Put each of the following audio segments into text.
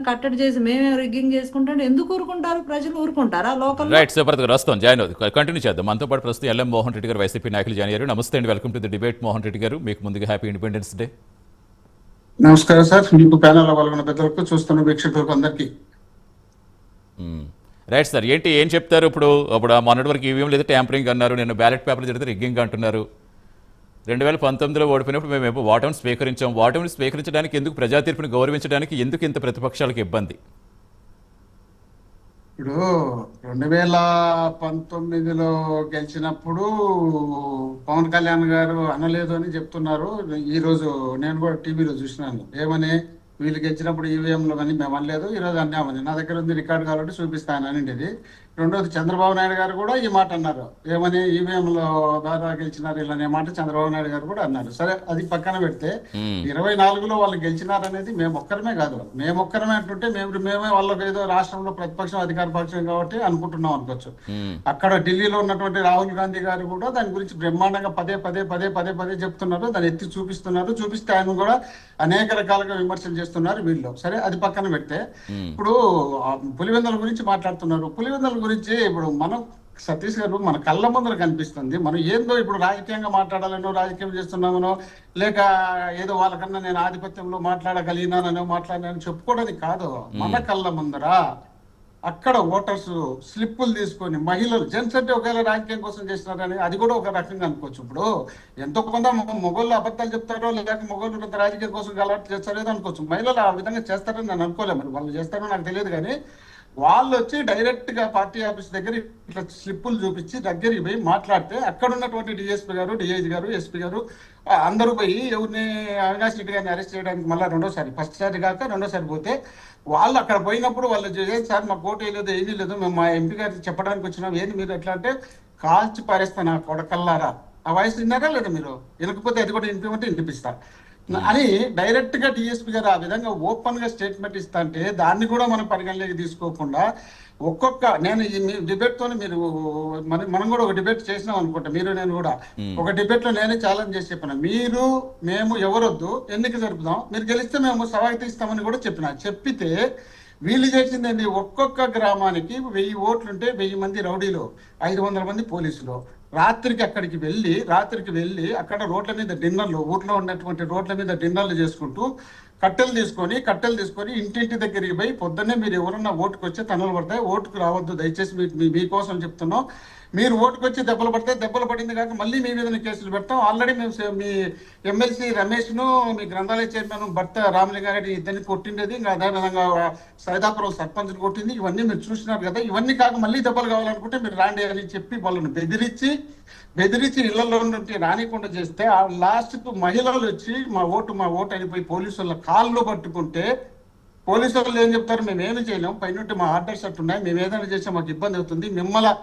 కట్టడి చేసి మేమే రిగ్గింగ్ చేసుకుంటే ఎందుకు ఊరుకుంటారు? ప్రజలు ఊరుకుంటారా లోకల్లో? రైట్, సుబ్రత్ గారు వస్తాం, జాయిన్ అవుతుంది, కంటిన్యూ చేద్దాం. మనతో పాటు ప్రస్తుతం ఎల్ఎం మోహన్ రెడ్డి గారు వైసీపీ నాయకులు జాయిన్ అయ్యారు. నమస్తే అండి, welcome to the debate. Mohan Reddy గారు, మీకు ముందుగా హ్యాపీ ఇండిపెండెన్స్ డే. నమస్కారం సార్, మీకు ప్యానల్ పాల్గొన్న పెద్దలకు, చూస్తున్న వీక్షకులకు అందరికీ. రైట్ సార్, ఏం చెప్తారు ఇప్పుడు? మొన్నటి వరకు ఈవీఎం లేదా ట్యాంపరింగ్ అన్నారు, నేను బ్యాలెట్ పేపర్ జరిగితే రిగ్గింగ్ అంటున్నారు. 2019లో ఓడిపోయినప్పుడు మేము ఓటమిని స్వీకరించాం. ఓటమిని స్వీకరించడానికి ఎందుకు, ప్రజా తీర్పుని గౌరవించడానికి ఎందుకు ఇంత ప్రతిపక్షాలకు ఇబ్బంది? ఇప్పుడు 2019లో గెలిచినప్పుడు పవన్ కళ్యాణ్ గారు అనలేదు అని చెప్తున్నారు. ఈ రోజు నేను కూడా టీవీలో చూసినాను, ఏమని వీళ్ళు గెలిచినప్పుడు ఈవీఎంలో అని మేము అనలేదు, ఈరోజు అన్నామని. నా దగ్గర ఉంది రికార్డు కాబట్టి చూపిస్తాను అనింటిది. రెండోది, చంద్రబాబు నాయుడు గారు కూడా ఈ మాట అన్నారు, ఏమని ఈవీఎంలో ద్వారా గెలిచినారు ఇలానే మాట చంద్రబాబు నాయుడు గారు కూడా అన్నారు. సరే, అది పక్కన పెడితే 24లో వాళ్ళు గెలిచినారనేది మేమొక్కరమే కాదు, మేమొక్కరమే అంటుంటే మేమే వాళ్ళకి ఏదో రాష్ట్రంలో ప్రతిపక్షం అధికార పక్షం కాబట్టి అనుకుంటున్నాం అనుకోవచ్చు. అక్కడ ఢిల్లీలో ఉన్నటువంటి రాహుల్ గాంధీ గారు కూడా దాని గురించి బ్రహ్మాండంగా పదే పదే పదే పదే పదే చెప్తున్నారు, దాన్ని ఎత్తి చూపిస్తున్నారు. చూపిస్తే ఆయన కూడా అనేక రకాలుగా విమర్శలు చేస్తున్నారు వీళ్ళు. సరే, అది పక్కన పెడితే ఇప్పుడు పులివెందుల గురించి మాట్లాడుతున్నారు. పులివెందుల గురించి ఇప్పుడు మనం, సతీష్ గారు, మన కళ్ళ ముందర కనిపిస్తుంది. మనం ఏందో ఇప్పుడు రాజకీయంగా మాట్లాడాలనో, రాజకీయం చేస్తున్నామనో, లేక ఏదో వాళ్ళకన్నా నేను ఆధిపత్యంలో మాట్లాడగలిగినానో మాట్లాడినానో చెప్పుకోవడానికి కాదు. మన కళ్ళ ముందర అక్కడ ఓటర్స్ స్లిప్పులు తీసుకొని మహిళలు, జెంట్స్ అంటే ఒకవేళ రాజకీయం కోసం చేస్తున్నారని అది కూడా ఒక రకంగా అనుకోవచ్చు. ఇప్పుడు ఎంతో కొంత మొగోళ్ళు అబద్ధాలు చెప్తారో, లేక మొగోళ్ళు రాజకీయం కోసం అలవాటు చేస్తారో అనుకోవచ్చు. మహిళలు ఆ విధంగా చేస్తారని నేను అనుకోలేము, మరి వాళ్ళు చేస్తారో నాకు తెలియదు. కానీ వాళ్ళు వచ్చి డైరెక్ట్ గా పార్టీ ఆఫీస్ దగ్గర ఇట్లా స్లిప్పులు చూపించి దగ్గరికి పోయి మాట్లాడితే, అక్కడ ఉన్నటువంటి డిఎస్పీ గారు, డిఐజీ గారు, ఎస్పీ గారు అందరూ పోయి ఎవరిని, అవినాష్ రెడ్డి గారిని అరెస్ట్ చేయడానికి మళ్ళీ రెండోసారి, ఫస్ట్ సారి కాక రెండోసారి పోతే, వాళ్ళు అక్కడ పోయినప్పుడు వాళ్ళు సార్ మాకు ఓటు వేయలేదు, ఏమీ లేదు, మేము మా ఎంపీ గారికి చెప్పడానికి వచ్చినాం, ఏంది మీరు ఎట్లా అంటే కాల్చి పారేస్తాను కొడకల్లారా. ఆ వాయిస్ విన్నారా లేదా మీరు? వినకపోతే అది కూడా వినిపిమంటే వినిపిస్తా అని డైరెక్ట్ గా డిఎస్పీ గారు ఆ విధంగా ఓపెన్ గా స్టేట్మెంట్ ఇస్తా అంటే, దాన్ని కూడా మనం పరిగణలోకి తీసుకోకుండా నేను ఈ డిబేట్ తోనే మీరు మనం కూడా ఒక డిబేట్ చేసినాం అనుకుంటా, మీరు నేను కూడా ఒక డిబేట్ లో నేనే ఛాలెంజ్ చేసి చెప్పిన, మీరు మేము ఎవరొద్దు, ఎన్నిక జరుపుదాం, మీరు గెలిస్తే మేము సవాయి తీస్తామని కూడా చెప్పితే వీళ్ళు చేసిందండి, ఒక్కొక్క గ్రామానికి 1000 ఓట్లుంటే 1000 మంది రౌడీలు, 500 మంది పోలీసులు రాత్రికి వెళ్ళి అక్కడ రోడ్ల మీద డిన్నర్లు, ఊర్లో ఉన్నటువంటి రోడ్ల మీద డిన్నర్లు చేసుకుంటూ కట్టెలు తీసుకొని ఇంటింటి దగ్గరికి పోయి, పొద్దున్నే మీరు ఎవరన్నా ఓటుకు వచ్చి తన్నులు పడతాయి, ఓటుకు రావద్దు దయచేసి, మీకోసం చెప్తున్నాం, మీరు ఓటుకు వచ్చి దెబ్బలు పడింది కాక మళ్ళీ మీ మీద కేసులు పెడతాం. ఆల్రెడీ మేము మీ ఎమ్మెల్సీ రమేష్ను, మీ గ్రంథాలయ చైర్మన్ భర్త రామలింగారెడ్డి ఇద్దరిని కొట్టిండేది, ఇంకా అదేవిధంగా సైదాపురం సర్పంచ్ని కొట్టింది, ఇవన్నీ మీరు చూసినారు కదా. ఇవన్నీ కాక మళ్ళీ దెబ్బలు కావాలనుకుంటే మీరు రాండి అని చెప్పి వాళ్ళని బెదిరించి ఇళ్లలో నుండి రానికుండా చేస్తే, ఆ లాస్ట్ కు మహిళలు వచ్చి మా ఓటు అయిపోయి పోలీసుల కాళ్ళు పట్టుకుంటే, పోలీసు వాళ్ళు ఏం చెప్తారు, మేము ఏమి చేయలేము, పైన మా ఆర్డర్స్ అట్టున్నాయి, మేము ఏదైనా చేస్తే మాకు ఇబ్బంది అవుతుంది, మిమ్మల్ని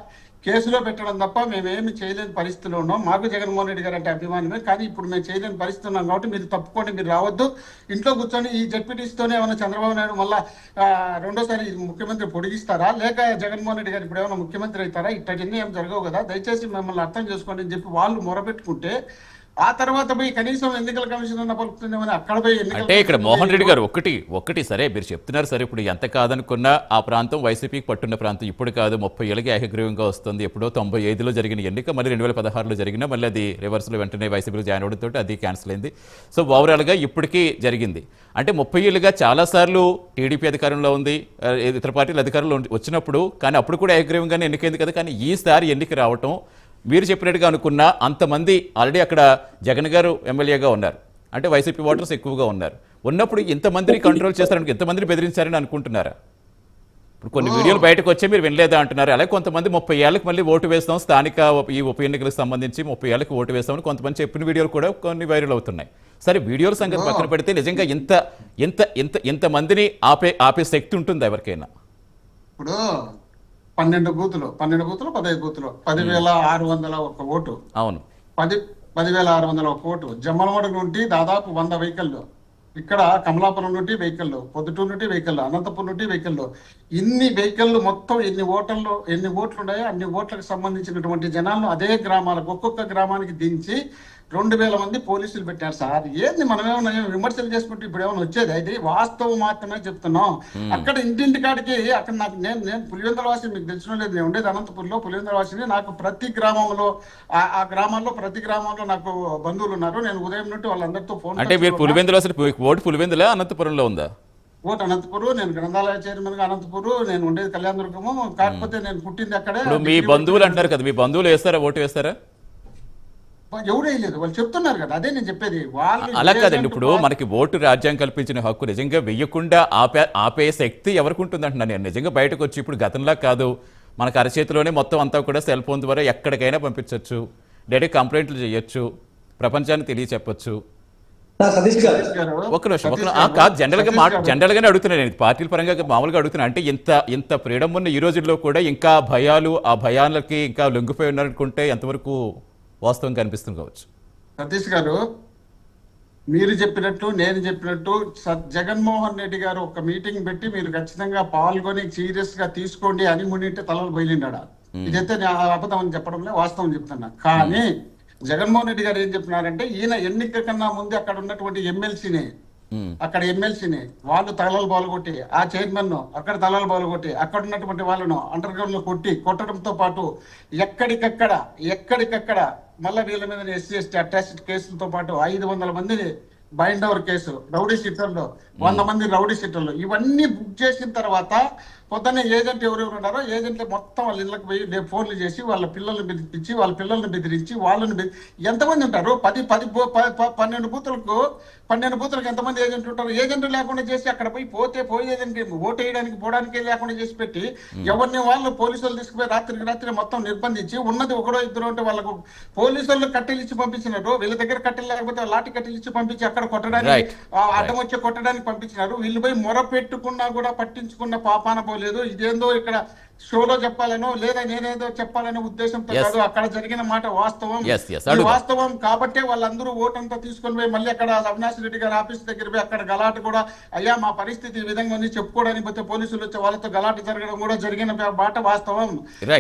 కేసులో పెట్టడం తప్ప మేమేమి చేయలేని పరిస్థితిలో ఉన్నాం, మాకు జగన్మోహన్ రెడ్డి గారు అంటే అభిమానమే, కానీ ఇప్పుడు మేము చేయలేని పరిస్థితి ఉన్నాం కాబట్టి మీరు తప్పుకోండి, మీరు రావద్దు, ఇంట్లో కూర్చొని ఈ జడ్పీటీసీతోనే ఏమైనా చంద్రబాబు నాయుడు మళ్ళా రెండోసారి ముఖ్యమంత్రి పొడిగిస్తారా, లేక జగన్మోహన్ రెడ్డి గారు ఇప్పుడు ఏమైనా ముఖ్యమంత్రి అవుతారా, ఇట్టన్నీ ఏం జరగవు కదా, దయచేసి మిమ్మల్ని అర్థం చేసుకోండి అని చెప్పి వాళ్ళు మొరపెట్టుకుంటే, ఆ తర్వాత పోయి కనీసం ఎన్నికల కమిషన్ అన్న పలుకుతుందేమని అక్కడ పోయి అంటే ఇక్కడ మోహన్ రెడ్డి గారు ఒకటి సరే మీరు చెప్తున్నారు, సరే ఇప్పుడు ఎంత కాదనుకున్నా ఆ ప్రాంతం వైసీపీకి పట్టున్న ప్రాంతం ఇప్పుడు కాదు, 30 ఏళ్ళకి ఏకగ్రీవంగా వస్తుంది. ఎప్పుడో 95లో జరిగిన ఎన్నిక మళ్ళీ 2016లో జరిగిన, మళ్ళీ అది రివర్స్లో వెంటనే వైసీపీలో జాయిన్ అవడంతో అది క్యాన్సిల్ అయింది. సో ఓవరాల్గా ఇప్పటికీ జరిగింది అంటే 30 ఏళ్ళుగా చాలాసార్లు టీడీపీ అధికారంలో ఉంది, ఇతర పార్టీలు అధికారంలో వచ్చినప్పుడు, కానీ అప్పుడు కూడా ఏకగ్రీవంగానే ఎన్నికైంది కదా. కానీ ఈసారి ఎన్నిక రావటం మీరు చెప్పినట్టుగా అనుకున్న అంతమంది ఆల్రెడీ అక్కడ జగన్ గారు ఎమ్మెల్యేగా ఉన్నారు, అంటే వైసీపీ ఓటర్స్ ఎక్కువగా ఉన్నప్పుడు ఇంతమందిని కంట్రోల్ చేస్తారని, ఎంతమందిని బెదిరించారని అనుకుంటున్నారా? ఇప్పుడు కొన్ని వీడియోలు బయటకు వచ్చే మీరు వినలేదా అంటున్నారు. అలాగే కొంతమంది 30 ఏళ్ళకి మళ్ళీ ఓటు వేస్తాం, స్థానిక ఈ ఉప ఎన్నికలకు సంబంధించి 30 ఏళ్ళకి ఓటు వేస్తామని కొంతమంది చెప్పిన వీడియోలు కూడా కొన్ని వైరల్ అవుతున్నాయి. సరే, వీడియోల సంగతి పక్కన పెడితే నిజంగా ఇంతమందిని ఆపే శక్తి ఉంటుందా ఎవరికైనా? ఇప్పుడు 12 బూతులు 15 బూతులు 10,601 ఓటు, అవును 10,601 ఓటు. జమ్మలమడుగు నుండి దాదాపు 100 వెహికల్లు, ఇక్కడ కమలాపురం నుండి వెహికల్లు, పొద్దుటూరు నుండి వెహికల్లు, అనంతపురం నుండి వెహికల్లు, ఇన్ని వెహికల్లు మొత్తం ఎన్ని ఓట్లు ఉన్నాయో అన్ని ఓట్లకు సంబంధించినటువంటి జనాలను అదే గ్రామాలకు, ఒక్కొక్క గ్రామానికి దించి 2,000 మంది పోలీసులు పెట్టారు సార్. ఏంది మనం ఏమన్నా విమర్శలు చేసుకుంటే ఇప్పుడు ఏమైనా వచ్చేది? అది వాస్తవం మాత్రమే చెప్తున్నాం. అక్కడ ఇంటింటి కాడికి అక్కడ నాకు నేను పులివెందుల వాసిని, మీకు తెలిసిన లేదు, నేను ఉండేది అనంతపురంలో. పులివెందుల వాసిని. నాకు ప్రతి గ్రామంలో ఆ గ్రామాల్లో ప్రతి గ్రామంలో నాకు బంధువులు ఉన్నారు. నేను ఉదయం నుండి వాళ్ళందరితో ఫోన్ అంటే మీరు పులివెందులో అసలు ఓటు పులివెందులా అనంతపురంలో ఉందా? ఓటు అనంతపురం. నేను గ్రంథాలయ చైర్మన్ గా అనంతపురం. నేను ఉండేది కళ్యాణదుర్గము. కాకపోతే నేను పుట్టింది అక్కడే. ఇప్పుడు మీ బంధువులు అంటున్నారు కదా, మీ బంధువులు వేస్తారా, ఓటు వేస్తారా? ఎవరు వేయలేదు, వాళ్ళు చెప్తున్నారు కదా. అదే నేను చెప్పేది. వాళ్ళు అలా కాదండి, ఇప్పుడు మనకి ఓటు రాజ్యాంగం కల్పించిన హక్కు నిజంగా వెయ్యకుండా ఆపే శక్తి ఎవరికి ఉంటుంది అంటున్నాను నేను. నిజంగా బయటకు వచ్చి ఇప్పుడు గతంలా కాదు, మనకు అరచేతిలోనే మొత్తం అంతా కూడా సెల్ ఫోన్ ద్వారా ఎక్కడికైనా పంపించవచ్చు, డైరెక్ట్ కంప్లైంట్లు చేయొచ్చు, ప్రపంచాన్ని తెలియచెప్పచ్చు. సతీష్ గారు ఒక నిమిషం కాదు, జనరల్గానే అడుగుతున్నాను నేను, పార్టీల పరంగా మామూలుగా అడుగుతున్నాను. అంటే ఇంత ఫ్రీడమ్ ఉన్న ఈ రోజుల్లో కూడా ఇంకా భయాలు, ఆ భయాలకి ఇంకా లొంగిపోయి ఉన్నారనుకుంటే ఎంతవరకు వాస్తవం కనిపిస్తుంది కావచ్చు? సతీష్ గారు, మీరు చెప్పినట్టు నేను చెప్పినట్టు జగన్మోహన్ రెడ్డి గారు ఒక మీటింగ్ పెట్టి మీరు ఖచ్చితంగా పాల్గొని సీరియస్ గా తీసుకోండి అని మునింటే తలలు బయలుండా. ఇదైతే అబద్ధం అని చెప్పడంలో వాస్తవం చెప్తున్నా. కానీ జగన్మోహన్ రెడ్డి గారు ఏం చెప్పినారంటే, ఈయన ఎన్నిక కన్నా ముందే అక్కడ ఉన్నటువంటి ఎమ్మెల్సీని వాళ్ళు తలలు బాలుగొట్టి, ఆ చైర్మన్ అక్కడ తలలు బాలుగొట్టి, అక్కడ ఉన్నటువంటి వాళ్ళను అండర్ గ్రౌండ్ లో కొట్టడంతో పాటు ఎక్కడికక్కడ మళ్ళీ వీళ్ళ మీద ఎస్సీ ఎస్టీ అటాచ్డ్ కేసులతో పాటు 500 మందిని బైండ్ ఓవర్ కేసు, రౌడీ షీటర్లు 100 మంది రౌడీ షీటర్లు, ఇవన్నీ బుక్ చేసిన తర్వాత పొద్దున్నే ఏజెంట్ ఎవరెవరు ఉన్నారో ఏజెంట్లు మొత్తం వాళ్ళ ఇళ్ళకి పోయి ఫోన్లు చేసి వాళ్ళ పిల్లల్ని బెదిరించి, వాళ్ళ పిల్లల్ని బెదిరించి, ఎంతమంది ఉంటారు? 12 బూతులకు ఎంతమంది ఏజెంట్లు ఉంటారు? ఏజెంట్లు లేకుండా చేసి అక్కడ పోయేదంటే ఓటు వేయడానికి పోవడానికి లేకుండా చేసి పెట్టి ఎవరిని వాళ్ళు పోలీసులు తీసుకుపోయి రాత్రి మొత్తం నిర్బంధించి, ఉన్నది ఒకడో ఇద్దరు అంటే వాళ్ళకు పోలీసులు కట్టెలు ఇచ్చి పంపించినారు. వీళ్ళ దగ్గర కట్టెలు లేకపోతే లాఠీ కట్టెలు ఇచ్చి పంపించి అక్కడ కొట్టడానికి, అడ్డం వచ్చి కొట్టడానికి పంపించినారు. వీళ్ళు పోయి మొర పెట్టుకున్నా కూడా పట్టించుకున్న పాపాన లేదు. ఇదేందో ఇక్కడ షోలో చెప్పాలనో లేదా నేనేదో చెప్పాలనే ఉద్దేశంతో కాదు. అక్కడ జరిగిన మాట వాస్తవం. వాస్తవం కాబట్టే వాళ్ళందరూ ఓటంతా తీసుకొని పోయి మళ్ళీ అక్కడ అవినాష్ రెడ్డి గారి ఆఫీస్ దగ్గర పోయి అక్కడ గలాట కూడా, అయ్యా మా పరిస్థితి ఈ విధంగా ఉంది చెప్పుకోవడానికి పోతే పోలీసులు వచ్చి వాళ్ళతో గలాట జరగడం కూడా జరిగిన మాట వాస్తవం.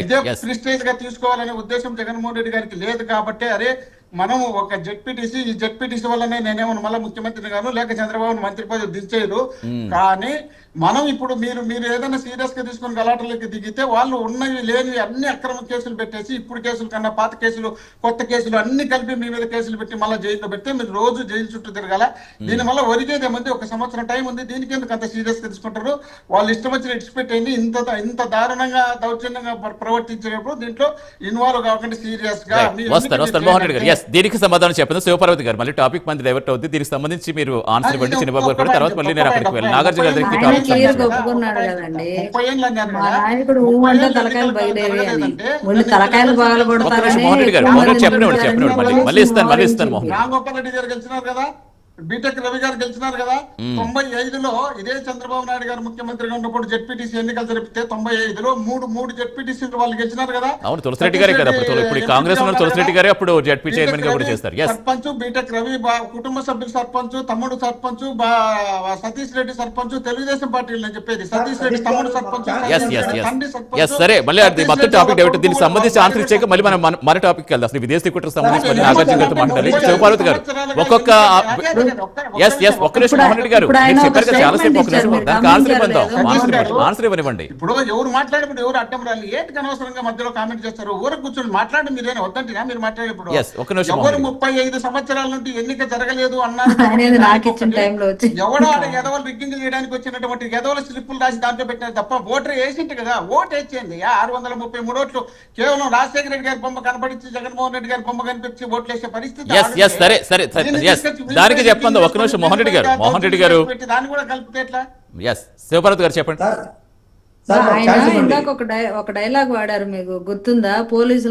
ఇదే ప్రిస్టేజ్ గా తీసుకోవాలనే ఉద్దేశం జగన్మోహన్ రెడ్డి గారికి లేదు. కాబట్టే అరే మనం ఒక జెడ్పీటీసీ, ఈ జెడ్పీటీసీ వల్లనే నేనేమన్నా మళ్ళీ ముఖ్యమంత్రిని గాను లేక చంద్రబాబు మంత్రి పదవి దించేయదు. కానీ మనం ఇప్పుడు మీరు ఏదైనా సీరియస్ గా తీసుకుని గలాటలోకి దిగితే వాళ్ళు ఉన్నవి లేనివి అన్ని అక్రమ కేసులు పెట్టేసి, ఇప్పుడు కేసులు కన్నా పాత కేసులు, కొత్త కేసులు అన్ని కలిపి మీ మీద కేసులు పెట్టి మళ్ళీ జైల్లో పెడితే మీరు రోజు జైలు చుట్టూ తిరగాల. దీని వల్ల ఒరిగేది ఏమంది? 1 సంవత్సరం టైం ఉంది. దీనికి ఎందుకు అంత సీరియస్ గా తీసుకుంటారు? వాళ్ళు ఇష్టం వచ్చిన ఇడిచిపెట్టేయండి. ఇంత దారుణంగా దౌర్జన్యంగా ప్రవర్తించినప్పుడు దీంట్లో ఇన్వాల్వ్ కాకుండా సీరియస్ గా దీనికి సమాధానం చెప్పండి శివపార్వతి గారు. మళ్ళీ టాపిక్ మంది డైవర్ట్ అవుతుంది. దీనికి సంబంధించి మీరు ఆన్సర్ ఇవ్వండి. చిన్నబాబు గారు తర్వాత మళ్ళీ నేను అక్కడికి వెళ్ళి నాగార్జున గారికి టాపిక్ ఒప్పుకున్నాడు కదండి. మా నాయకుడు ఊమంటే తలకాయలు బయలుదేరి అని ముందు తలకాయలు బాగలగొడతారని చెప్పండి. మళ్ళీ ఇస్తాను. మోహన్ రాంగోపాల్ రెడ్డి గారు గెలిచినారు కదా, బీటెక్ రవి గారు గెలిచినారు కదా. 95లో ఇదే చంద్రబాబు నాయుడు గారు ముఖ్యమంత్రిగా ఉన్నప్పుడు జెడ్పీటీసీ ఎన్నికలు జరిపితే 95లో మూడు జెడ్పీటీసీ వాళ్ళు గెలిచినారు కదా. అవును, తులసిరెడ్డి గారే కదా ఇప్పుడు కాంగ్రెస్ లో తులసిరెడ్డి గారే అప్పుడు జెడ్పీ చైర్మన్ గా కూడా చేస్తారు. సర్పంచ్ బీటెక్ రవి, కుటుంబ సభ్యులు సర్పంచ్, తమ్ముడు సర్పంచ్, సతీష్ రెడ్డి సర్పంచ్, తెలుగుదేశం పార్టీలు నేను చెప్పేది. సతీష్ రెడ్డి తమ్ముడు సర్పంచ్, తండ్రి సర్పంచ్. సరే, మళ్ళీ అది మొత్తం టాపిక్ డైవర్ట్. దీనికి సంబంధించి ఆన్సర్ ఇచ్చాక మళ్ళీ మనం మన టాపిక్ వెళ్దాం. అసలు విదేశీ కుట్రకు సంబంధించి మళ్ళీ నాగార్జున గారితో మాట్లాడాలి. శివపార్వతి గారు ఒక్కొక్క ఒక్క నిమిషం మోహన్ రెడ్డి గారు చెప్పారు కదా చాలాసేపు, ఒక నిమిషం దానికి ఆన్సర్ ఇవ్వనివ్వండి. ఇప్పుడు ఎవరు మాట్లాడేప్పుడు ఎవరు అడ్డం రాలి, ఏంటి అనవసరంగా మధ్యలో కామెంట్ చేస్తారు? ఊరు కూర్చొని మాట్లాడి మీరేనా వద్దంటినా? మీరు మాట్లాడేప్పుడు ఎవరు 35 సంవత్సరాల నుండి ఎన్నిక జరగలేదు అన్నారు. ఎవడో ఎదవలు రిగ్గింగ్ చేయడానికి వచ్చినటువంటి ఎదవల స్లిప్పులు రాసి దాంట్లో పెట్టినారు తప్ప ఓటర్ వేసింటి కదా. ఓటు వేసేయండి. 633 ఓట్లు కేవలం రాజశేఖర రెడ్డి గారి బొమ్మ కనపడించి, జగన్మోహన్ రెడ్డి గారి బొమ్మ కనిపించి ఓట్లు వేసే పరిస్థితి. దానికి చెప్పండి. ఒక నిమిషం మోహన్ రెడ్డి గారు దాన్ని కూడా కలిపితే ఎట్లా? శివపార్వతి గారు చెప్పండి. ఆయన ఇందాక ఒక డైలాగ్ వాడారు, మీకు గుర్తుందా? పోలీసులు